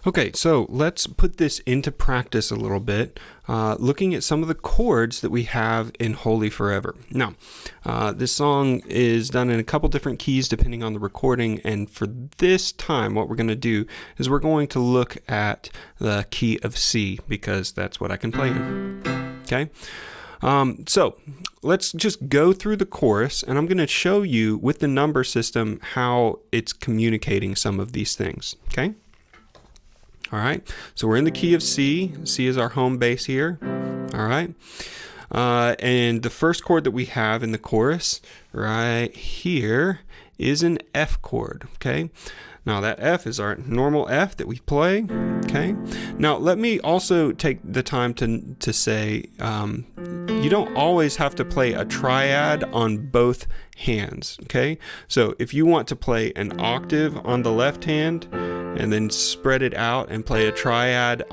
Okay, so let's put this into practice a little bit, looking at some of the chords that we have in Holy Forever. Now, this song is done in a couple different keys depending on the recording, and for this time, what we're going to do is we're going to look at the key of C, because that's what I can play in. Okay? So let's just go through the chorus, and I'm going to show you with the number system how it's communicating some of these things. Okay? All right, so we're in the key of C. C is our home base here. All right, and the first chord that we have in the chorus right here is an F chord. Okay, now that F is our normal F that we play. Okay, now let me also take the time to say you don't always have to play a triad on both hands. Okay, so if you want to play an octave on the left hand and then spread it out and play a triad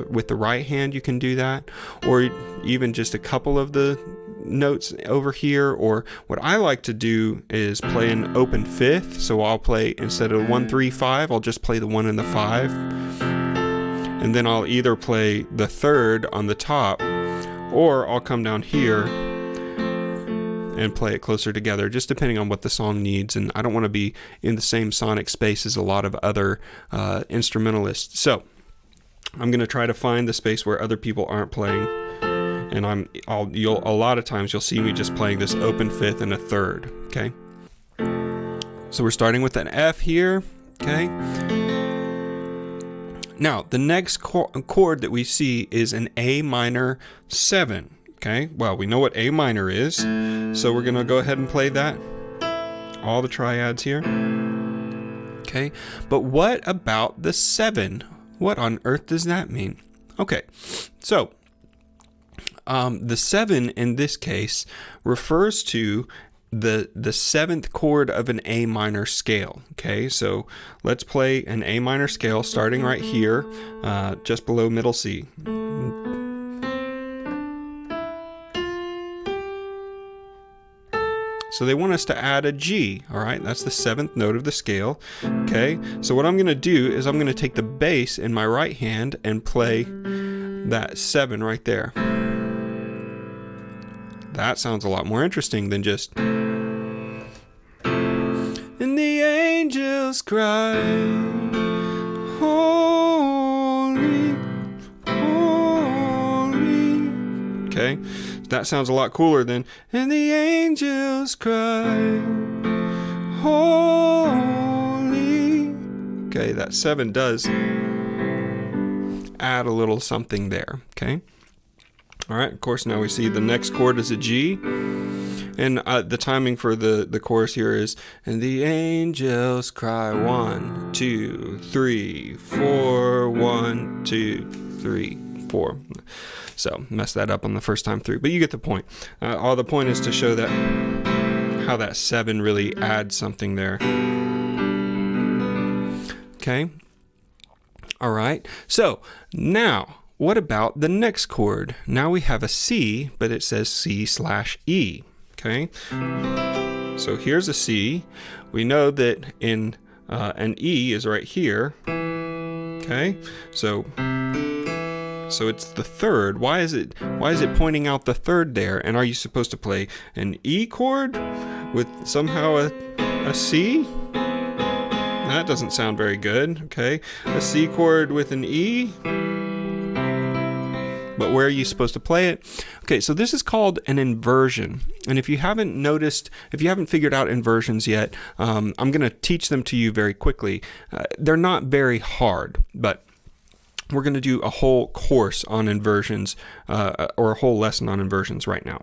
with the right hand, you can do that, or even just a couple of the notes over here. Or what I like to do is play an open fifth, so I'll play, instead of 1 3 5, I'll just play the 1 and the 5, and then I'll either play the third on the top, or I'll come down here and play it closer together, just depending on what the song needs. And I don't want to be in the same sonic space as a lot of other instrumentalists. So I'm going to try to find the space where other people aren't playing. And a lot of times you'll see me just playing this open fifth and a third. Okay. So we're starting with an F here. Okay. Now the next chord that we see is an A minor 7. Okay, well, we know what A minor is, so we're going to go ahead and play that. All the triads here. Okay, but what about the 7? What on earth does that mean? Okay, so the 7 in this case refers to the 7th chord of an A minor scale. Okay, so let's play an A minor scale starting right here, just below middle C. So they want us to add a G, all right? That's the 7th note of the scale, okay? So what I'm going to do is I'm going to take the bass in my right hand and play that 7 right there. That sounds a lot more interesting than just... And the angels cry, holy, holy. Okay? That sounds a lot cooler than, and the angels cry, holy. Okay, that 7 does add a little something there. Okay. All right, of course, now we see the next chord is a G. And the timing for the chorus here is, and the angels cry, 1 2 3 4, 1 2 3 4. So mess that up on the first time through, but you get the point. All the point is to show that how that 7 really adds something there. Okay. All right. So now, what about the next chord? Now we have a C, but it says C/E. Okay. So here's a C. We know that in an E is right here. Okay. So it's the third. Why is it pointing out the third there? And are you supposed to play an E chord with somehow a C? That doesn't sound very good. Okay, a C chord with an E. But where are you supposed to play it? Okay, so this is called an inversion. And if you haven't figured out inversions yet, I'm going to teach them to you very quickly. They're not very hard, but we're going to do a whole course on inversions, or a whole lesson on inversions right now.